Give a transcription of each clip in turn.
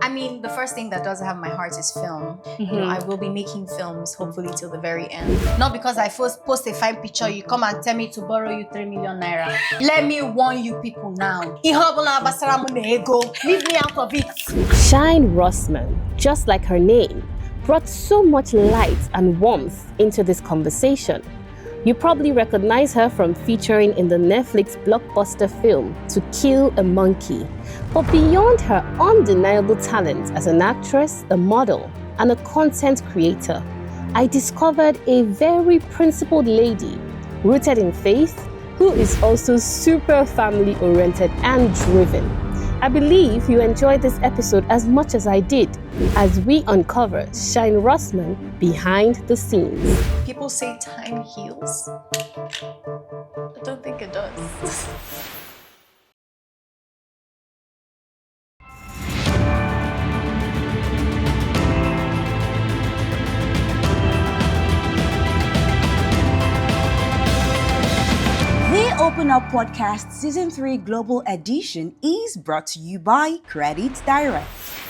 I mean, the first thing that does have my heart is film. You know, I will be making films hopefully till the very end. Not because I first post a fine picture, you come and tell me to borrow you 3 million naira. Let me warn you people now. Leave me out of it. Shine Rosman, just like her name, brought so much light and warmth into this conversation. You probably recognize her from featuring in the Netflix blockbuster film To Kill a Monkey. But beyond her undeniable talent as an actress, a model, and a content creator, I discovered a very principled lady, rooted in faith, who is also super family-oriented and driven. I believe you enjoyed this episode as much as I did, as we uncover Shine Rosman behind the scenes. People say time heals. I don't think it does. Open Up Podcast Season 3 Global Edition is brought to you by Credit Dara.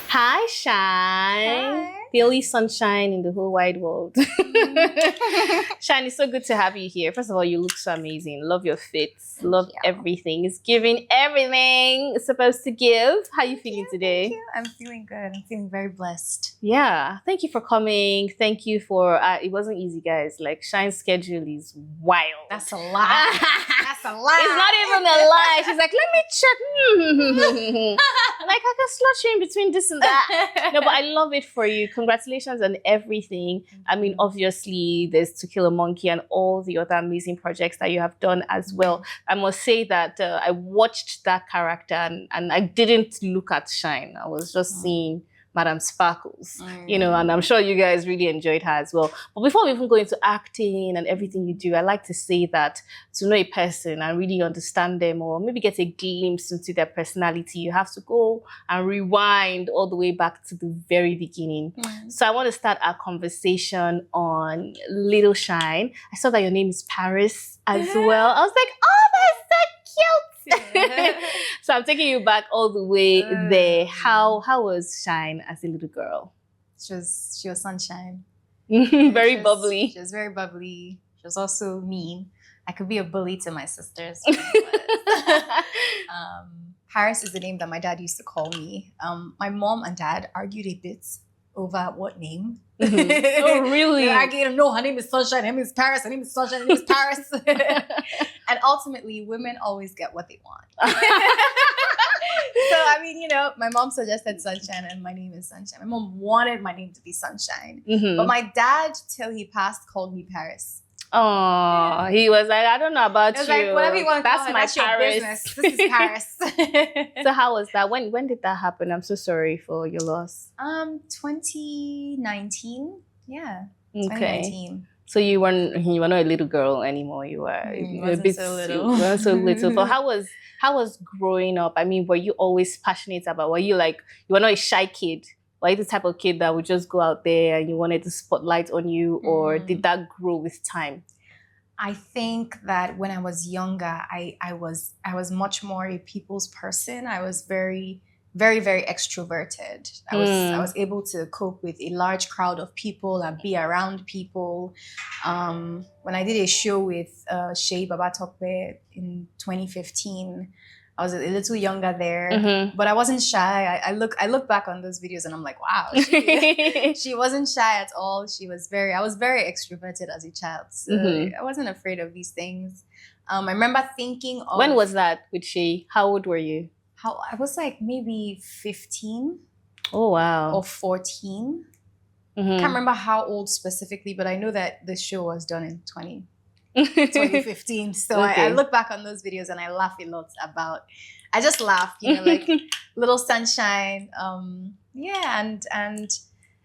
Hi, Shine. Hi. The only sunshine in the whole wide world. Shine, it's so good to have you here. First of all, you look so amazing. Love your fits. Love everything. It's giving everything it's supposed to give. How are you feeling today? Thank you. I'm feeling good. I'm feeling very blessed. Yeah. Thank you for coming. Thank you for... it wasn't easy, guys. Like, Shine's schedule is wild. That's a lie. That's a lie. It's not even a lie. She's like, let me check. Like, I can slot you in between this and that. No, but I love it for you. Congratulations on everything. I mean, obviously, there's To Kill a Monkey and all the other amazing projects that you have done as well. I must say that I watched that character and I didn't look at Shine. I was just seeing Madam Sparkles, you know, and I'm sure you guys really enjoyed her as well. But before we even go into acting and everything you do, I like to say that to know a person and really understand them or maybe get a glimpse into their personality, you have to go and rewind all the way back to the very beginning. So I want to start our conversation on Little Shine. I saw that your name is Paris as well. I was like, oh, that's so cute. So I'm taking you back all the way there. How was Shine as a little girl? She was sunshine. Very bubbly. She was very bubbly. She was also mean. I could be a bully to my sisters. Paris is the name that my dad used to call me. My mom and dad argued a bit over what name. Oh, really? They argued, no, her name is Sunshine, her name is Paris, her name is Sunshine, her name is Paris. And ultimately, women always get what they want. So, I mean, you know, my mom suggested Sunshine and my name is Sunshine. My mom wanted my name to be Sunshine. But my dad, till he passed, called me Paris. Oh, he was like, I don't know about you. Like, whatever you want to call her, that's your Paris. business. This is Paris. So how was that? When did that happen? I'm so sorry for your loss. 2019. Yeah. Okay. 2019. So you were not a little girl anymore. You were a bit so little. You weren't so little. But how was growing up? I mean, were you always passionate about? Were you like, you were not a shy kid? Were you the type of kid that would just go out there and you wanted the spotlight on you, or did that grow with time? I think that when I was younger, I was much more a people's person. I was very, very, very extroverted. I was able to cope with a large crowd of people and be around people. When I did a show with Shea Babatokwe in 2015, I was a little younger there, but I wasn't shy. I look back on those videos and I'm like, wow, she wasn't shy at all. I was very extroverted as a child. So I wasn't afraid of these things. I remember thinking of... When was that with Shea? How old were you? I was like maybe 15. Oh, wow. Or 14. Can't remember how old specifically, but I know that the show was done in 2015. So I look back on those videos and I laugh a lot about, I just laugh, you know, like Little Sunshine. Yeah, and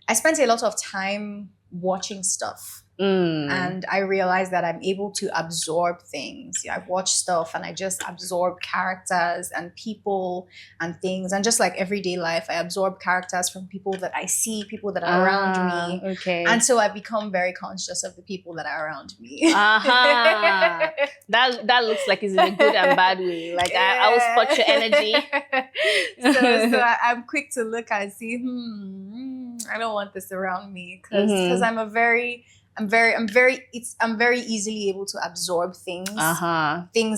I spent a lot of time watching stuff And I realized that I'm able to absorb things. I've watched stuff and I just absorb characters and people and things. And just like everyday life, I absorb characters from people that I see, people that are around me. Okay. And so I become very conscious of the people that are around me. That looks like it's in a good and bad way. Like I will spot your energy. So I'm quick to look and see, I don't want this around me because I'm very easily able to absorb things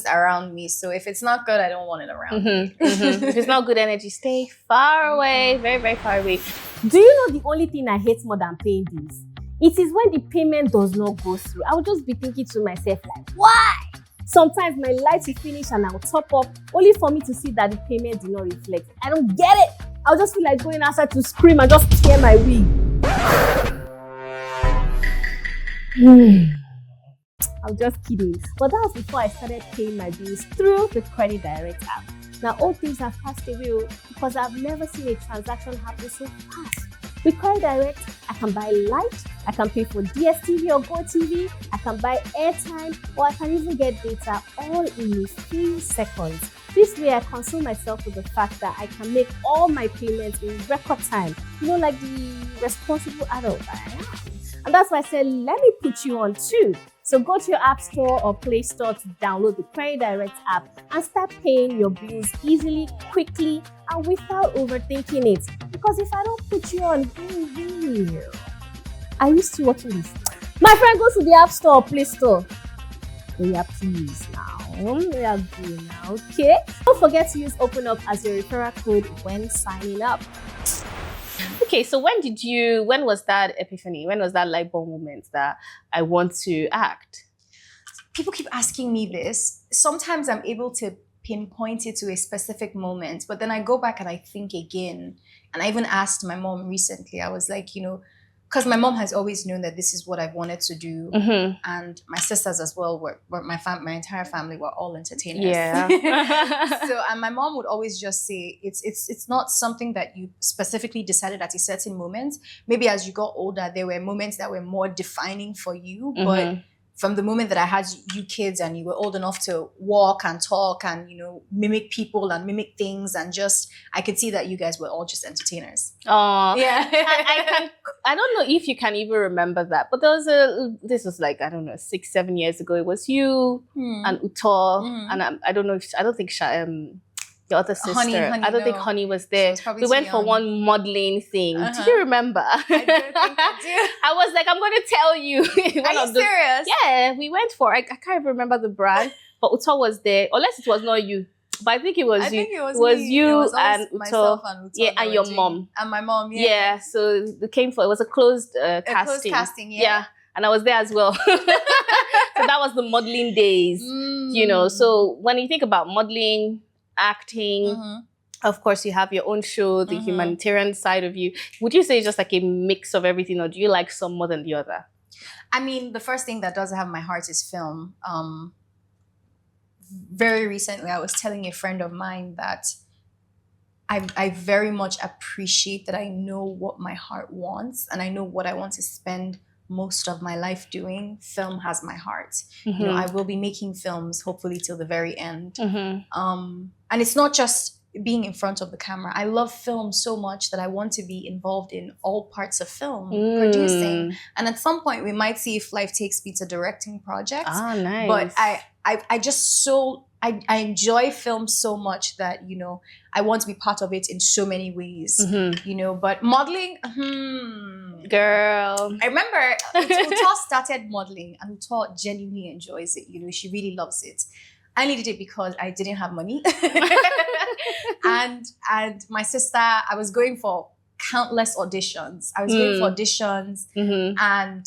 around me. So if it's not good, I don't want it around me. If it's not good energy, stay far away, very, very far away. Do you know the only thing I hate more than paying bills? It is when the payment does not go through. I will just be thinking to myself like, why? Sometimes my light will finish and I'll top up only for me to see that the payment did not reflect. I don't get it. I'll just feel like going outside to scream and just tear my wig. I'm just kidding. But that was before I started paying my bills through the Credit Direct app. Now all things have passed away because I've never seen a transaction happen so fast. With Credit Direct, I can buy light, I can pay for DSTV or GoTV, I can buy airtime, or I can even get data all in a few seconds. This way I console myself with the fact that I can make all my payments in record time, like the responsible adult that I am. And that's why I said, let me put you on too. So go to your App Store or Play Store to download the Credit Direct app and start paying your bills easily, quickly, and without overthinking it. Because if I don't put you on, who will? Are you still watching this? My friend, go to the App Store or Play Store. Yeah, please now. Yeah, good now, okay? Don't forget to use OpenUp as your referral code when signing up. Okay, so when was that epiphany? When was that light bulb moment that I want to act? People keep asking me this. Sometimes I'm able to pinpoint it to a specific moment, but then I go back and I think again. And I even asked my mom recently, I was like, because my mom has always known that this is what I've wanted to do. And my sisters as well were my entire family were all entertainers. Yeah. And my mom would always just say, it's not something that you specifically decided at a certain moment. Maybe as you got older, there were moments that were more defining for you. But from the moment that I had you kids and you were old enough to walk and talk and, mimic people and mimic things and I could see that you guys were all just entertainers. Oh, yeah. I don't know if you can even remember that, but this was like, I don't know, 6-7 years ago. It was you and Uto and I don't think your other sister. Honey, I don't think no. Honey was there. We went for one modeling thing. Do you remember? I don't think I do. I was like, I'm going to tell you. Are you serious? Yeah, we went for, I can't even remember the brand, but Uto was there, unless it was not you. But I think it was you. It was you and myself and Uto. Yeah, and your mom. And my mom, yeah. Yeah, so it was a closed casting. A closed casting, yeah. And I was there as well. So that was the modeling days, So when you think about modeling, acting, of course, you have your own show, the humanitarian side of you. Would you say it's just like a mix of everything, or do you like some more than the other? I mean, the first thing that does have my heart is film. Very recently, I was telling a friend of mine that I very much appreciate that I know what my heart wants and I know what I want to spend most of my life doing. Film has my heart. I will be making films hopefully till the very end. And it's not just being in front of the camera. I love film so much that I want to be involved in all parts of film, producing. And at some point we might see if life takes me to directing projects. Ah, nice. But I enjoy film so much that, I want to be part of it in so many ways, but modeling, girl. I remember Uto started modeling and Uto genuinely enjoys it. She really loves it. I only did it because I didn't have money. and my sister, I was going for countless auditions. And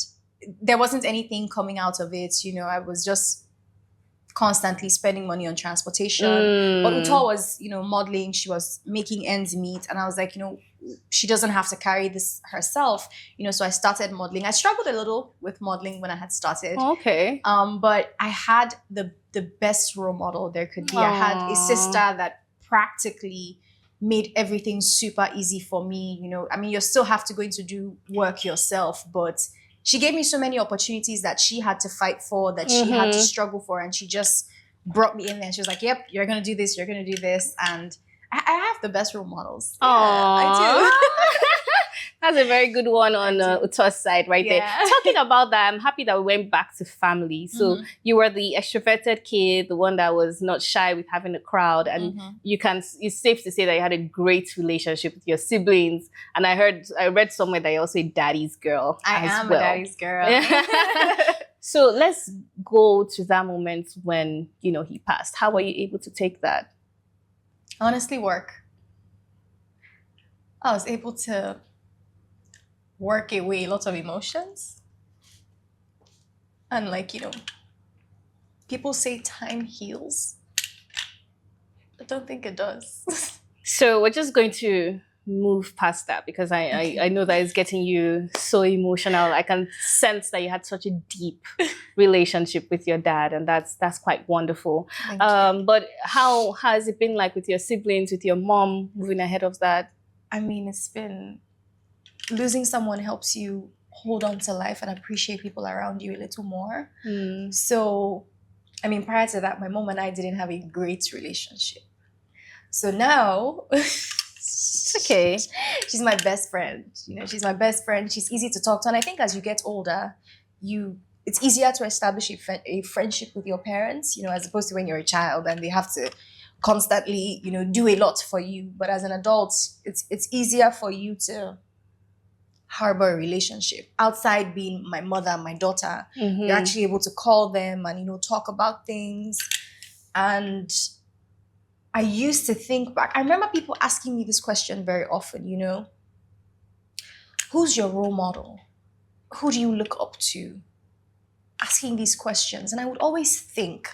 there wasn't anything coming out of it. I was just constantly spending money on transportation. But Uto was, modeling. She was making ends meet. And I was like, she doesn't have to carry this herself. So I started modeling. I struggled a little with modeling when I had started. Okay. But I had the best role model there could be. Aww. I had a sister that practically made everything super easy for me. You still have to go into do work yourself, but she gave me so many opportunities that she had to fight for, that she had to struggle for, and she just brought me in there. She was like, yep, you're going to do this, you're going to do this. And I have the best role models. Yeah, I do. That's a very good one on Uto's side right there. Talking about that, I'm happy that we went back to family. So you were the extroverted kid, the one that was not shy with having a crowd. And it's safe to say that you had a great relationship with your siblings. And I read somewhere that you're also a daddy's girl. I am a daddy's girl. So let's go to that moment when, he passed. How were you able to take that? Honestly, work. I was able to work away lots of emotions. And people say time heals. I don't think it does. So we're just going to move past that because I know that it's getting you so emotional. I can sense that you had such a deep relationship with your dad, and that's quite wonderful. But how has it been like with your siblings, with your mom, moving ahead of that? I mean, it's been... Losing someone helps you hold on to life and appreciate people around you a little more. So, I mean, prior to that, my mom and I didn't have a great relationship. So now, okay, she's my best friend. She's my best friend. She's easy to talk to. And I think as you get older, it's easier to establish a friendship with your parents, as opposed to when you're a child and they have to constantly, do a lot for you. But as an adult, it's easier for you to harbor a relationship outside being my mother and my daughter. You're actually able to call them and talk about things. And I used to think back. I remember people asking me this question very often. Who's your role model? Who do you look up to? Asking these questions, and I would always think.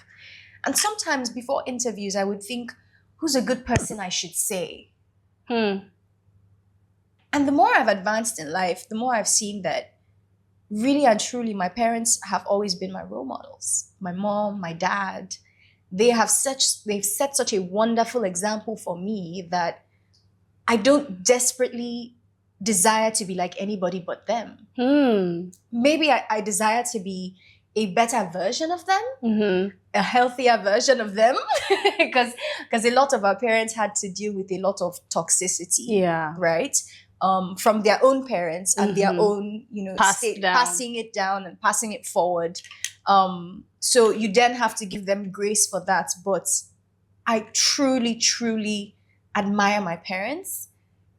And sometimes before interviews, I would think, who's a good person I should say? And the more I've advanced in life, the more I've seen that really and truly my parents have always been my role models. My mom, my dad, they've set such a wonderful example for me that I don't desperately desire to be like anybody but them. Maybe I desire to be a better version of them, a healthier version of them, because a lot of our parents had to deal with a lot of toxicity, right? From their own parents and their own, passing it down and passing it forward. So you then have to give them grace for that. But I truly, truly admire my parents.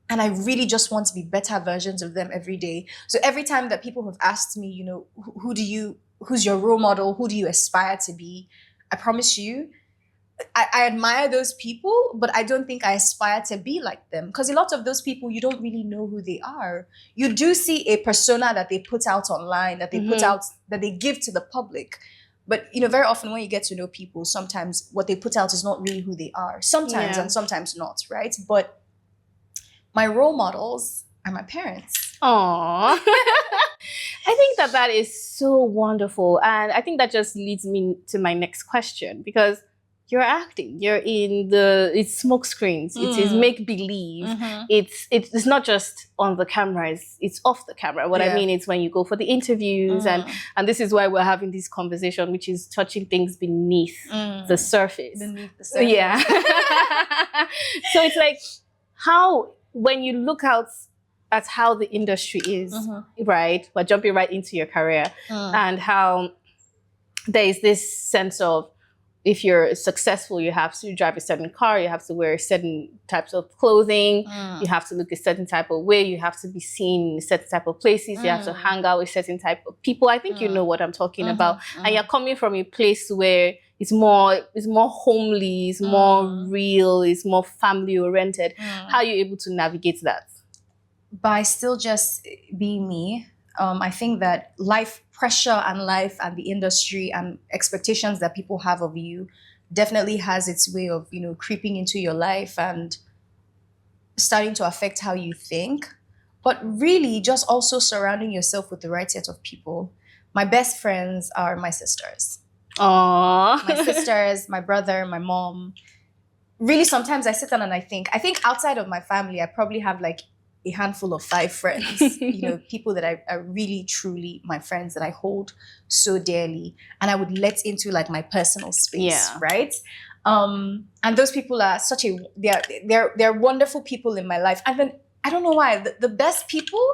And I really just want to be better versions of them every day. So every time that people have asked me, who's your role model? Who do you aspire to be? I promise you, I admire those people, but I don't think I aspire to be like them. Because a lot of those people, you don't really know who they are. You do see a persona that they put out online, that they put out, that they give to the public. But, very often when you get to know people, sometimes what they put out is not really who they are. Sometimes and sometimes not, right? But my role models are my parents. Aww. I think that is so wonderful. And I think that just leads me to my next question, because you're acting, it's smoke screens, it is make believe, it's not just on the camera, it's off the camera. What I mean is when you go for the interviews and this is why we're having this conversation, which is touching things beneath the surface. Yeah. So it's like when you look out at how the industry is, right? We're jumping right into your career and how there is this sense of, if you're successful, you have to drive a certain car, you have to wear certain types of clothing, you have to look a certain type of way, you have to be seen in certain type of places, you have to hang out with certain type of people. I think you know what I'm talking about. And you're coming from a place where it's more homely, it's more real, it's more family oriented. How are you able to navigate that? By still just being me. I think that pressure and life and the industry and expectations that people have of you definitely has its way of, creeping into your life and starting to affect how you think. But really just also surrounding yourself with the right set of people. My best friends are my sisters. Aww. My sisters, my brother, my mom. Really, sometimes I sit down and I think outside of my family, I probably have like a handful of 5 friends, people that are really, truly my friends that I hold so dearly, and I would let into like my personal space, right? And those people are they're wonderful people in my life. And then I don't know why the best people,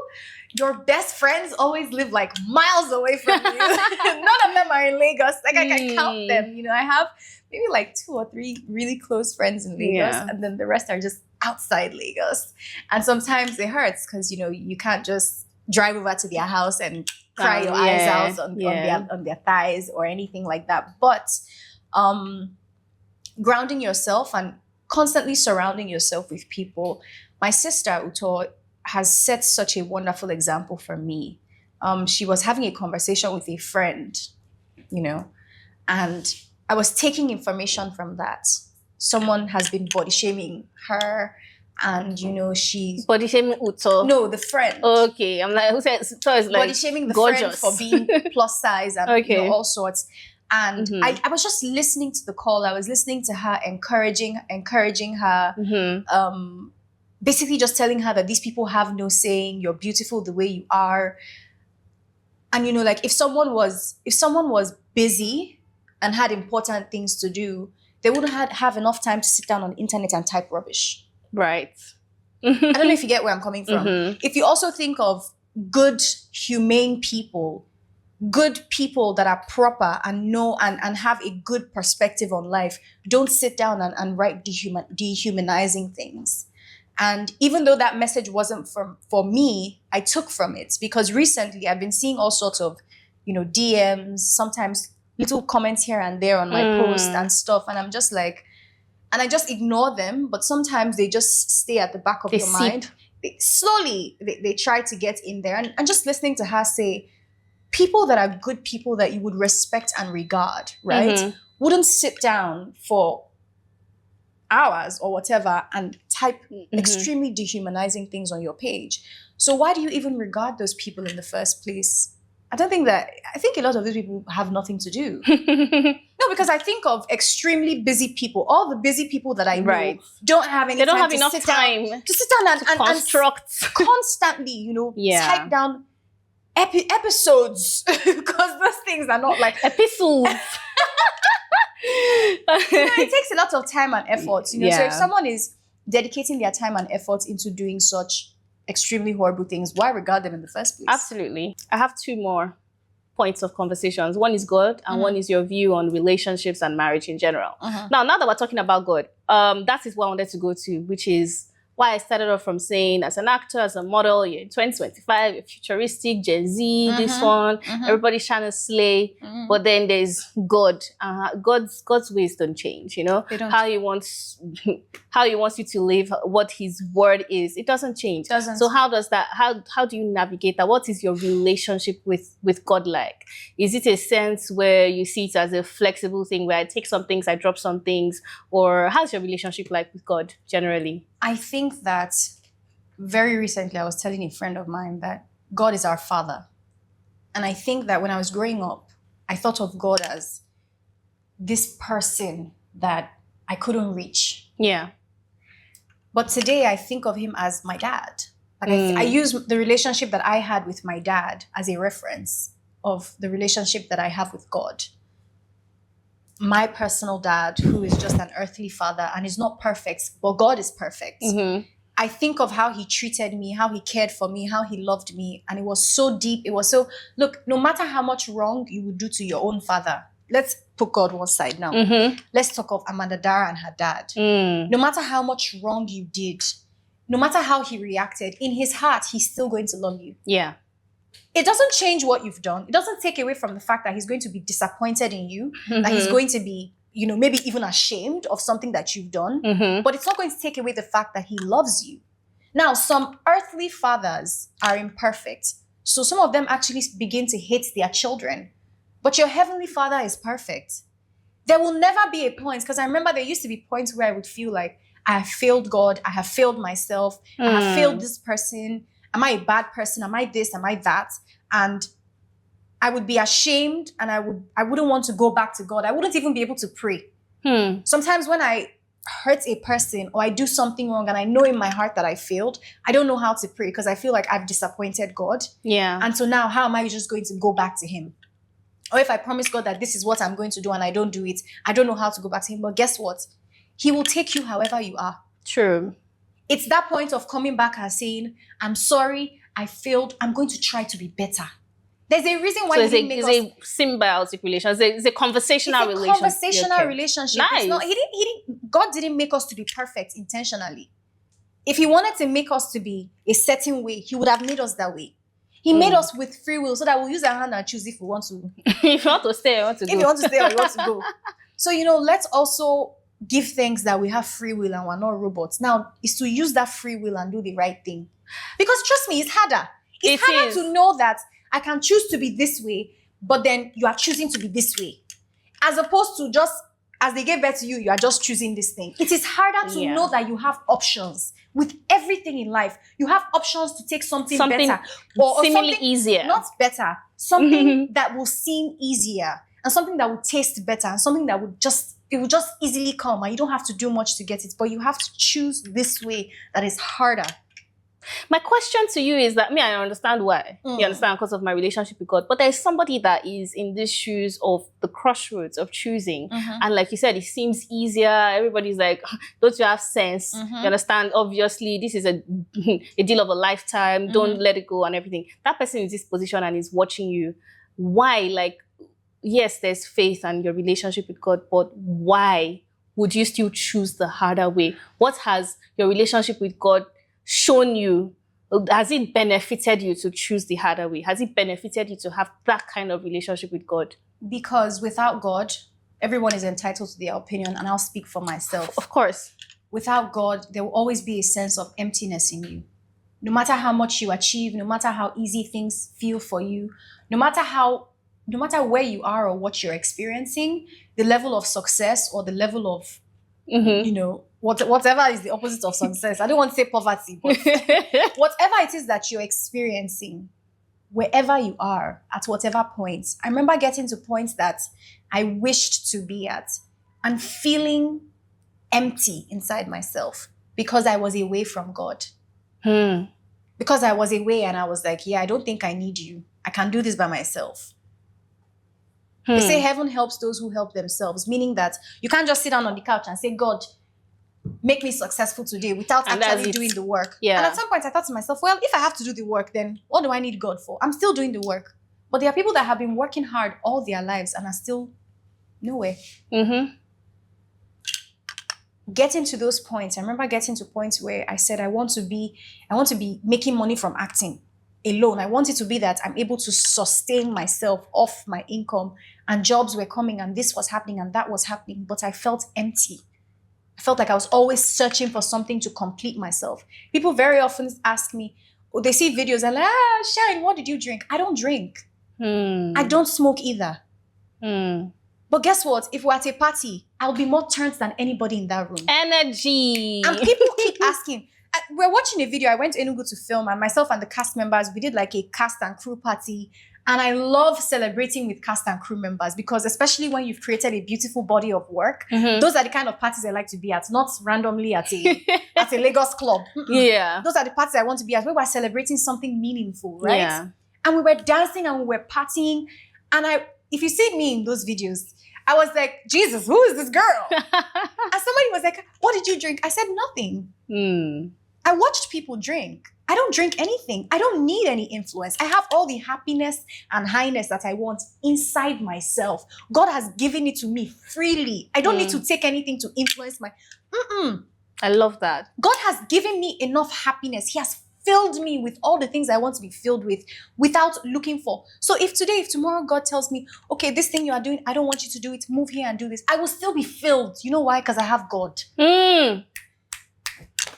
your best friends, always live like miles away from you. None of them are in Lagos. Like I can count them. I have maybe like 2 or 3 really close friends in Lagos, and then the rest are just outside Lagos. And sometimes it hurts because you can't just drive over to their house and cry your eyes out on their thighs or anything like that. But grounding yourself and constantly surrounding yourself with people. My sister Uto has set such a wonderful example for me. She was having a conversation with a friend, and I was taking information from that. Someone has been body shaming her, and she's body shaming Uto. No, the friend. Okay, I'm like, who said Uto is like body shaming the gorgeous friend for being plus size and all sorts. And I was just listening to the call. I was listening to her, encouraging her, basically just telling her that these people have no saying. You're beautiful the way you are. And like if someone was busy and had important things to do, they wouldn't have enough time to sit down on the internet and type rubbish. Right. I don't know if you get where I'm coming from. If you also think of good, humane people, good people that are proper and know and have a good perspective on life, don't sit down and write dehumanizing things. And even though that message wasn't for me, I took from it, because recently I've been seeing all sorts of, DMs, sometimes little comments here and there on my post and stuff. And I'm just like, and I just ignore them, but sometimes they just stay at the back of your mind. Slowly, they try to get in there. And just listening to her say, people that are good people that you would respect and regard, right, wouldn't sit down for hours or whatever and type extremely dehumanizing things on your page. So why do you even regard those people in the first place? I think a lot of these people have nothing to do. No, because I think of extremely busy people. All the busy people that I know don't have any time to sit down and construct constantly, type down episodes, because those things are not like epistles. It takes a lot of time and effort, So if someone is dedicating their time and effort into doing such extremely horrible things, why regard them in the first place? Absolutely. I have 2 more points of conversations. One is God, and one is your view on relationships and marriage in general. Now that we're talking about God, that is what I wanted to go to, which is why I started off from saying, as an actor, as a model, you're in 2025, you're futuristic, Gen Z, this one, everybody's trying to slay. But then there's God. God's ways don't change, How he wants you to live, what his word is, it doesn't change. So how does that, how do you navigate that? What is your relationship with God like? Is it a sense where you see it as a flexible thing where I take some things, I drop some things? Or how's your relationship like with God generally? I think that very recently I was telling a friend of mine that God is our Father. And I think that when I was growing up, I thought of God as this person that I couldn't reach. Yeah. But today I think of him as my dad. Like I use the relationship that I had with my dad as a reference of the relationship that I have with God. My personal dad, who is just an earthly father and is not perfect, but God is perfect. I think of how he treated me, how he cared for me, how he loved me. And it was so deep. It was so, look, no matter how much wrong you would do to your own father, let's put God one side now. Let's talk of Amanda Dara and her dad. No matter how much wrong you did, no matter how he reacted, in his heart, he's still going to love you. Yeah. It doesn't change what you've done. It doesn't take away from the fact that he's going to be disappointed in you, that he's going to be, maybe even ashamed of something that you've done. But it's not going to take away the fact that he loves you. Now, some earthly fathers are imperfect. So some of them actually begin to hate their children. But your heavenly Father is perfect. There will never be a point, because I remember there used to be points where I would feel like I have failed God, I have failed myself, I have failed this person. Am I a bad person? Am I this? Am I that? And I would be ashamed, and I wouldn't want to go back to God. I wouldn't even be able to pray. Sometimes when I hurt a person or I do something wrong and I know in my heart that I failed, I don't know how to pray because I feel like I've disappointed God. Yeah. And so now how am I just going to go back to him? Or if I promise God that this is what I'm going to do and I don't do it, I don't know how to go back to him. But guess what? He will take you however you are. True. It's that point of coming back and saying, I'm sorry, I failed. I'm going to try to be better. There's a reason why he didn't make us... It's a symbiotic relationship. It's a conversational relationship. It's a conversational relationship. Nice. It's not, God didn't make us to be perfect intentionally. If he wanted to make us to be a certain way, he would have made us that way. He made us with free will so that we'll use our hand and choose if we want to. If you want to stay, you want to go. If you want to stay or you want to go. So, let's also give thanks that we have free will and we're not robots. Now, is to use that free will and do the right thing. Because trust me, it's harder. It's harder to know that I can choose to be this way, but then you are choosing to be this way. As opposed to just, as they gave birth to you, you are just choosing this thing. It is harder to know that you have options. With everything in life, you have options to take something better. Or seemingly something easier. Not better. Something that will seem easier. And something that will taste better. And something that will just easily come. And you don't have to do much to get it. But you have to choose this way that is harder. My question to you is that, I understand why. You understand because of my relationship with God. But there's somebody that is in these shoes of the crossroads of choosing. And like you said, it seems easier. Everybody's like, don't you have sense? You understand? Obviously, this is a deal of a lifetime. Don't let it go and everything. That person is in this position and is watching you. Why? Like, yes, there's faith and your relationship with God, but why would you still choose the harder way? What has your relationship with God shown you? Has it benefited you to choose the harder way? Has it benefited you to have that kind of relationship with God? Because without God, everyone is entitled to their opinion, and I'll speak for myself. Of course. Without God, there will always be a sense of emptiness in you. No matter how much you achieve, no matter how easy things feel for you, no matter where you are or what you're experiencing, the level of success or the level of, whatever is the opposite of success. I don't want to say poverty, but whatever it is that you're experiencing, wherever you are, at whatever point. I remember getting to points that I wished to be at and feeling empty inside myself because I was away from God. Because I was away and I was like, I don't think I need you. I can do this by myself. They say heaven helps those who help themselves, meaning that you can't just sit down on the couch and say, God, make me successful today without actually doing the work. Yeah. And at some point I thought to myself, well, if I have to do the work, then what do I need God for? I'm still doing the work. But there are people that have been working hard all their lives and are still nowhere. Getting to those points, I remember getting to points where I said, I want to be making money from acting alone. I want it to be that I'm able to sustain myself off my income, and jobs were coming and this was happening and that was happening, but I felt empty. I felt like I was always searching for something to complete myself. People very often ask me, they see videos and like, Shine, what did you drink? I don't drink. I don't smoke either. But guess what? If we're at a party, I'll be more turned than anybody in that room. Energy. And people keep asking. We're watching a video. I went to Enugu to film, and myself and the cast members, we did like a cast and crew party. And I love celebrating with cast and crew members because especially when you've created a beautiful body of work, those are the kind of parties I like to be at, not randomly at a Lagos club. Yeah. Those are the parties I want to be at, where we're celebrating something meaningful, right? Yeah. And we were dancing and we were partying. And if you see me in those videos, I was like, Jesus, who is this girl? And somebody was like, what did you drink? I said, nothing. I watched people drink. I don't drink anything. I don't need any influence. I have all the happiness and highness that I want inside myself. God has given it to me freely. I don't need to take anything to influence my... I love that. God has given me enough happiness. He has filled me with all the things I want to be filled with without looking for. So if tomorrow God tells me, okay, this thing you are doing, I don't want you to do it. Move here and do this. I will still be filled. You know why? Because I have God.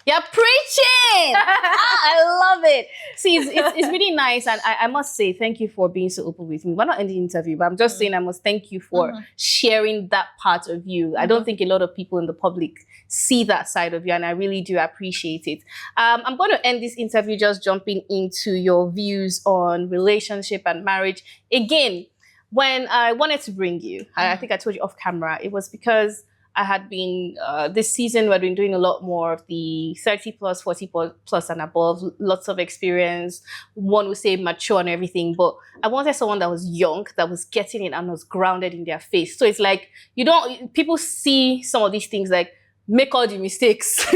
You're preaching. I love it. See, it's really nice. And I must say, thank you for being so open with me. We're not in the interview, but I'm just saying I must thank you for sharing that part of you. I don't think a lot of people in the public see that side of you, and I really do appreciate it. I'm going to end this interview just jumping into your views on relationship and marriage. Again, when I wanted to bring you, I think I told you off camera, it was because I had been, this season, we've been doing a lot more of the 30 plus, 40 plus and above, lots of experience. One would say mature and everything, but I wanted someone that was young, that was getting it and was grounded in their faith. So it's like, people see some of these things like, make all the mistakes,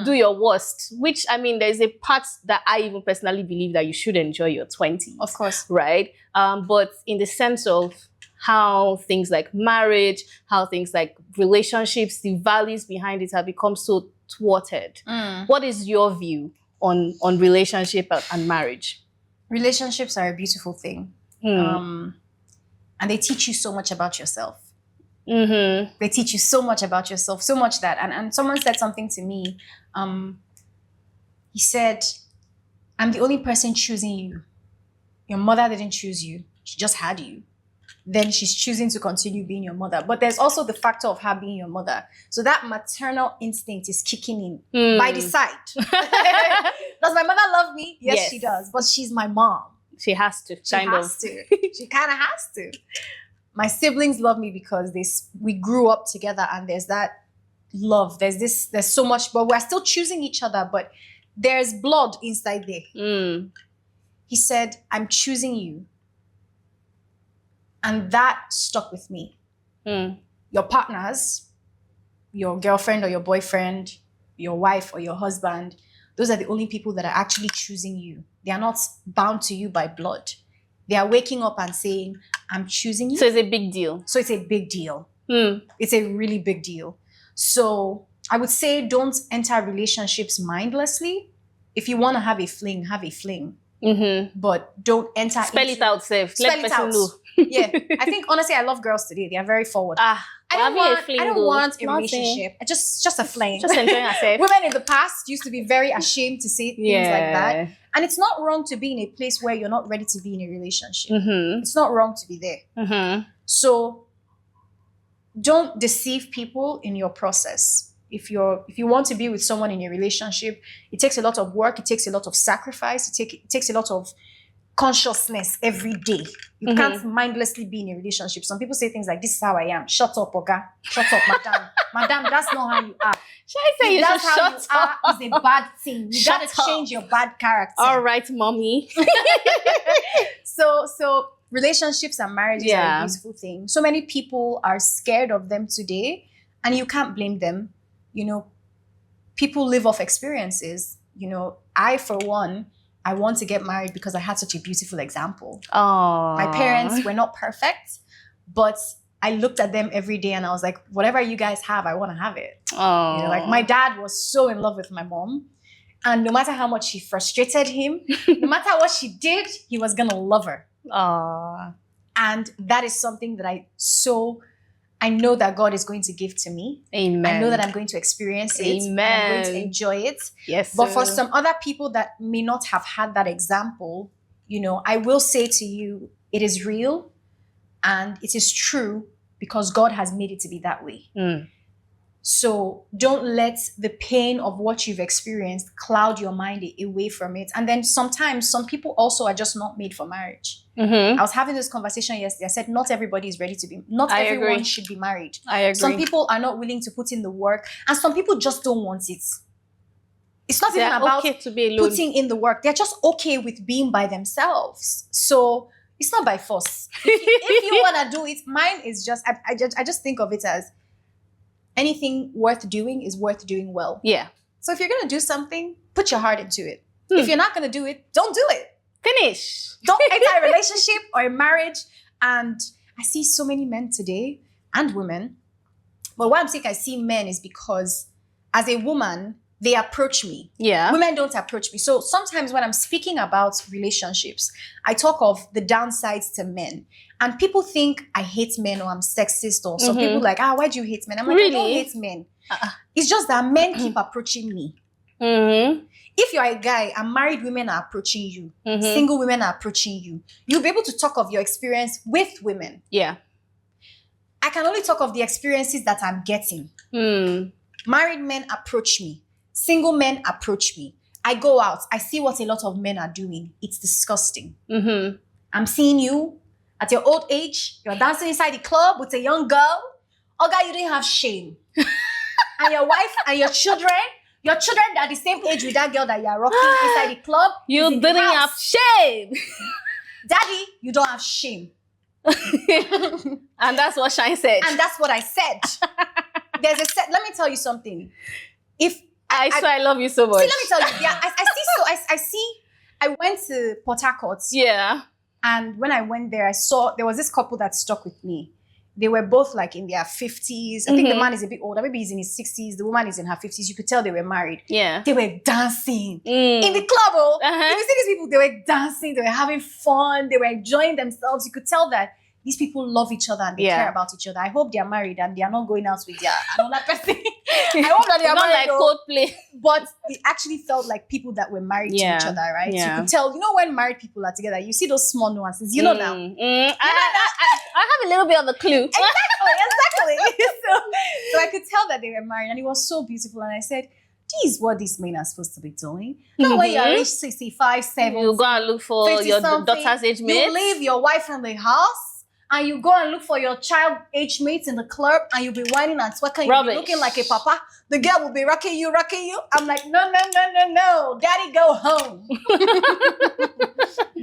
do your worst, which, I mean, there's a part that I even personally believe that you should enjoy your 20s. Of course. Right? But in the sense of how things like marriage, how things like relationships, the values behind it have become so thwarted. What is your view on relationship and marriage? Relationships are a beautiful thing. And they teach you so much about yourself. They teach you so much about yourself, so much that, and someone said something to me. He said, I'm the only person choosing you. Your mother didn't choose you. She just had you. Then she's choosing to continue being your mother. But there's also the factor of her being your mother. So that maternal instinct is kicking in by the side. Does my mother love me? Yes, she does. But she's my mom. She has to. She kind of has to. My siblings love me because we grew up together, and there's that love. There's so much, but we're still choosing each other, but there's blood inside there. He said, I'm choosing you. And that stuck with me. Your partners, your girlfriend or your boyfriend, your wife or your husband, those are the only people that are actually choosing you. They are not bound to you by blood. They are waking up and saying, I'm choosing you. So it's a big deal. So it's a big deal. It's a really big deal. So I would say don't enter relationships mindlessly. If you want to have a fling, have a fling. But don't enter. Spell it out, safe. Let person know. Yeah. I think, honestly, I love girls today. They are very forward. I don't want a relationship. Just a fling. Just enjoying yourself. Women in the past used to be very ashamed to say things like that. And it's not wrong to be in a place where you're not ready to be in a relationship. It's not wrong to be there. So don't deceive people in your process. If you want to be with someone in a relationship, it takes a lot of work. It takes a lot of sacrifice. It takes a lot of consciousness every day. You can't mindlessly be in a relationship. Some people say things like, this is how I am. Shut up, Oga. Shut up, madam. Madam, that's not how you are. Should I say that's how you are is a bad thing. You gotta change your bad character. All right, mommy. So relationships and marriages are a beautiful thing. So many people are scared of them today, and you can't blame them. People live off experiences. I, for one, I want to get married because I had such a beautiful example. My parents were not perfect, but I looked at them every day and I was like, whatever you guys have, I want to have it. Like my dad was so in love with my mom. And no matter how much she frustrated him, no matter what she did, he was going to love her. And that is something that I know that God is going to give to me. Amen. I know that I'm going to experience it. Amen. And I'm going to enjoy it. Yes. But for some other people that may not have had that example, I will say to you, it is real and it is true because God has made it to be that way. So don't let the pain of what you've experienced cloud your mind away from it. And then sometimes some people also are just not made for marriage. I was having this conversation yesterday. I said, not everybody is ready to be, not everyone should be married. I agree. Some people are not willing to put in the work and some people just don't want it. It's not even about to be alone. Putting in the work. They're just okay with being by themselves. So it's not by force. If you want to do it, mine is just, I just think of it as anything worth doing is worth doing well. Yeah. So if you're going to do something, put your heart into it. If you're not going to do it, don't do it. Finish. Don't enter a relationship or a marriage. And I see so many men today and women. But why I'm saying I see men is because as a woman, they approach me. Yeah. Women don't approach me. So sometimes when I'm speaking about relationships, I talk of the downsides to men. And people think I hate men or I'm sexist or some people like, why do you hate men? I'm like, really? I don't hate men. It's just that men keep approaching me. If you're a guy and married women are approaching you, single women are approaching you, you'll be able to talk of your experience with women. Yeah. I can only talk of the experiences that I'm getting. Married men approach me. Single men approach me. I go out. I see what a lot of men are doing. It's disgusting. I'm seeing you at your old age. You're dancing inside the club with a young girl Oga, you didn't have shame. And your wife and your children that are the same age with that girl that you are rocking inside the club. You didn't have shame. Daddy, you don't have shame. And that's what Shine said. And that's what I said. Let me tell you something. I swear I love you so much. See, let me tell you. Yeah, I went to Port Harcourt. Yeah. And when I went there, I saw there was this couple that stuck with me. They were both like in their 50s. I think the man is a bit older. Maybe he's in his 60s. The woman is in her 50s. You could tell they were married. Yeah. They were dancing in the club. Oh. If you see these people, they were dancing. They were having fun. They were enjoying themselves. You could tell that these people love each other and they care about each other. I hope they are married and they are not going out with their another person. I hope that they are not married. Like Coldplay. But it actually felt like people that were married to each other, right? Yeah. So you could tell, when married people are together, you see those small nuances. You know now. I have a little bit of a clue. Exactly. So I could tell that they were married and it was so beautiful. And I said, this is what these men are supposed to be doing. Not when you're age 65, 70. You go and look for your daughter's age mates. You leave your wife in the house. And you go and look for your child age mates in the club and you'll be whining and twerking. You'll be looking like a papa. The girl will be rocking you. I'm like, no. Daddy, go home.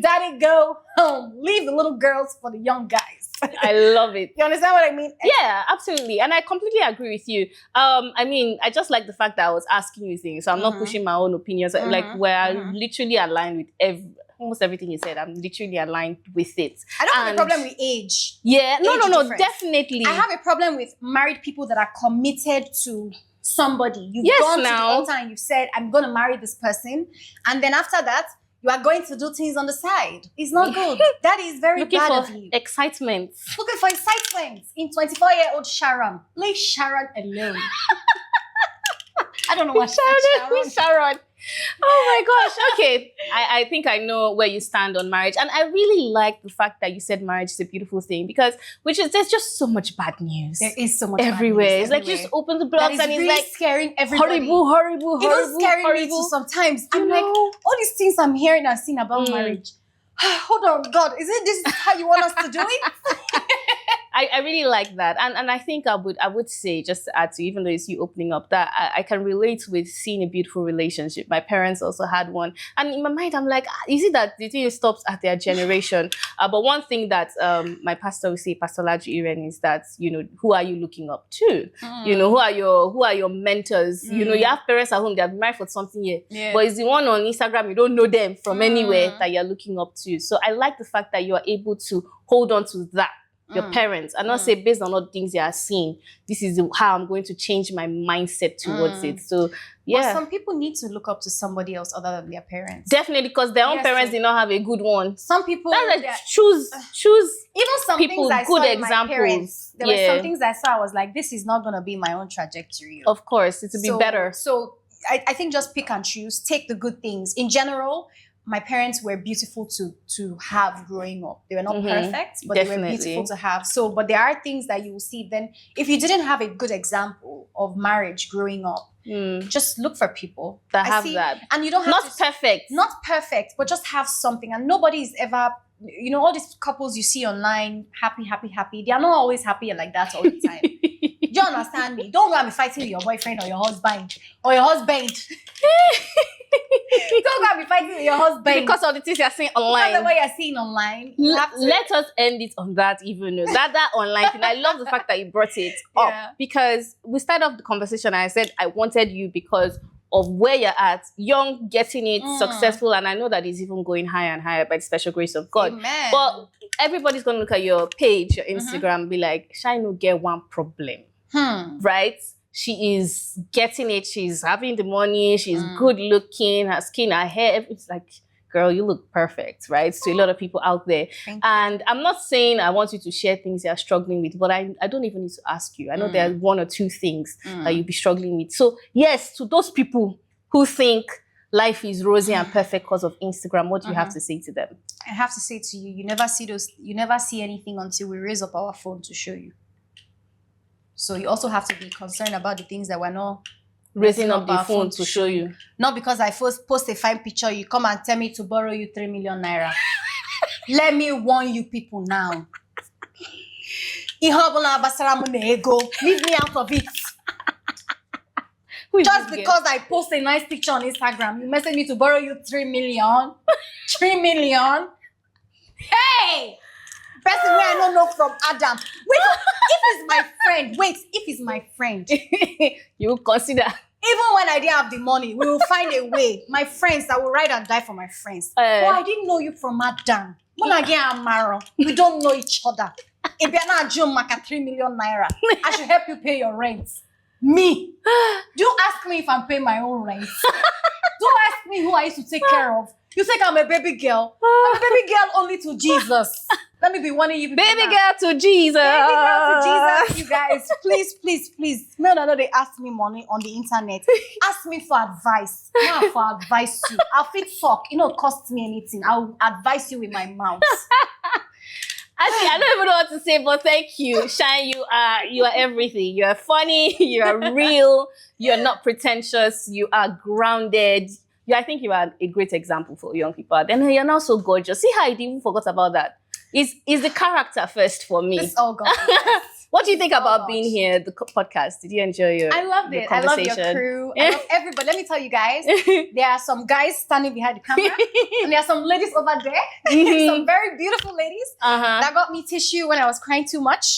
Daddy, go home. Leave the little girls for the young guys. I love it. You understand what I mean? Yeah, absolutely. And I completely agree with you. I just like the fact that I was asking you things. So I'm not pushing my own opinions. Like where I literally aligned with almost everything you said. I'm literally aligned with it. I don't have a problem with age. Yeah, no, difference. Definitely. I have a problem with married people that are committed to somebody. You've gone to the altar and you've said, I'm going to marry this person. And then after that, you are going to do things on the side. It's not good. That is very bad of you. Excitement. Looking for excitement in 24-year-old Sharon. Leave Sharon alone. I don't know what Sharon. Oh my gosh. Okay. I think I know where you stand on marriage. And I really like the fact that you said marriage is a beautiful thing because there's just so much bad news. There is so much everywhere. Bad news It's like you just open the blogs and really it's like scaring everybody. Horrible. Even scaring me too sometimes. I'm like, all these things I'm hearing and seeing about marriage. Hold on, God, is this how you want us to do it? I really like that. And I think I would say, just to add to, even though it's you opening up, that I can relate with seeing a beautiful relationship. My parents also had one. And in my mind, I'm like, is it that the thing stops at their generation? But one thing that my pastor will say, Pastor Laju Iren, is that, who are you looking up to? Who are your mentors? You have parents at home, they have been married for something years. Yeah. But it's the one on Instagram, you don't know them from anywhere that you're looking up to. So I like the fact that you are able to hold on to that. Your parents, and not say based on what things they are seeing, this is how I'm going to change my mindset towards it. So yeah, but some people need to look up to somebody else other than their parents. Definitely, because their own parents did not have a good one. Some people choose even some people, things I good saw examples. In my parents, there were some things I saw. I was like, this is not going to be my own trajectory. Of course, it will be better. So I think just pick and choose. Take the good things. In general, my parents were beautiful to have growing up. They were not perfect, but they were beautiful to have. So, but there are things that you will see. Then, if you didn't have a good example of marriage growing up, just look for people that have that. And you don't have not perfect, but just have something. And nobody is ever, all these couples you see online, happy. They are not always happy like that all the time. Do you understand me? Don't go and be fighting with your boyfriend or your husband. Don't go and be fighting with your husband because of the things you're seeing online. Because of what you're seeing online. Let us end it on that. Even that online thing. I love the fact that you brought it up because we started off the conversation. And I said I wanted you because of where you're at, young, getting it, successful, and I know that it's even going higher and higher by the special grace of God. Amen. But everybody's gonna look at your page, your Instagram, and be like, "Shine no get one problem." Right? She is getting it. She's having the money. She's good looking. Her skin, her hair. It's like, girl, you look perfect, right? To a lot of people out there. And I'm not saying I want you to share things you're struggling with, but I don't even need to ask you. I know there are one or two things that you'll be struggling with. So yes, to those people who think life is rosy and perfect because of Instagram, what do you have to say to them? I have to say to you, you never see anything until we raise up our phone to show you. So you also have to be concerned about the things that we're not raising up the phone to show you. Not because I first post a fine picture, you come and tell me to borrow you 3 million naira. Let me warn you people now. Ihe ọbụla gbasara mụ na ego. Leave me out of it. Who is Just this because I post a nice picture on Instagram, you message me to borrow you 3 million. 3 million. Hey! Person where I don't know from Adam. Wait, if it's my friend, if it's my friend. girl? You will consider. Even when I didn't have the money, we will find a way. My friends, I will ride and die for my friends. Oh, I didn't know you from Adam. We don't know each other. If you're not June Maka 3 million naira, I should help you pay your rent. Me. Don't ask me if I'm paying my own rent. Don't ask me who I used to take care of. You think I'm a baby girl. I'm a baby girl only to Jesus. Let me be warning you people. Baby girl to Jesus. Baby girl to Jesus, you guys. Please. No, they ask me money on the internet. Ask me for advice. Not for advice you. I'll fit talk. It don't cost me anything. I'll advise you with my mouth. Actually, I don't even know what to say, but thank you. Shine, you are everything. You are funny, you are real, you are not pretentious, you are grounded. I think you are a great example for young people. Then you're now so gorgeous. See how I even forgot about that. Is the character first for me. It's all gone. What do you think about being here, the podcast? Did you enjoy your I loved it. I love your crew. I love everybody. Let me tell you guys, there are some guys standing behind the camera, and there are some ladies over there, some very beautiful ladies that got me tissue when I was crying too much.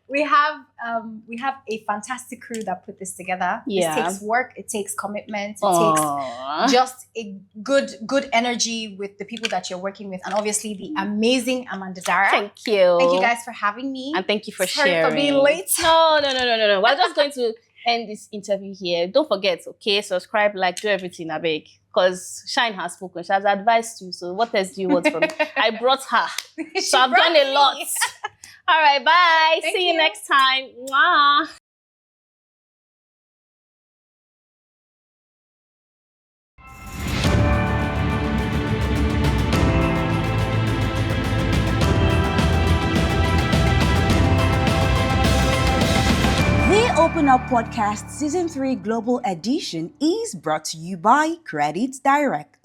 We have a fantastic crew that put this together. Yeah. It takes work, it takes commitment, it takes just a good energy with the people that you're working with, and obviously the amazing Amanda Dara. Thank you. Thank you guys for having me. And thank you for Sorry sharing. for being late. No. We're just going to end this interview here. Don't forget, okay? Subscribe, like, do everything, I beg. Because Shine has spoken. She has advised you. So what else do you want from me? I brought her. So I've done a lot. All right, bye. See you next time. Mwah. The Open Up Podcast Season 3 Global Edition is brought to you by Credit Direct.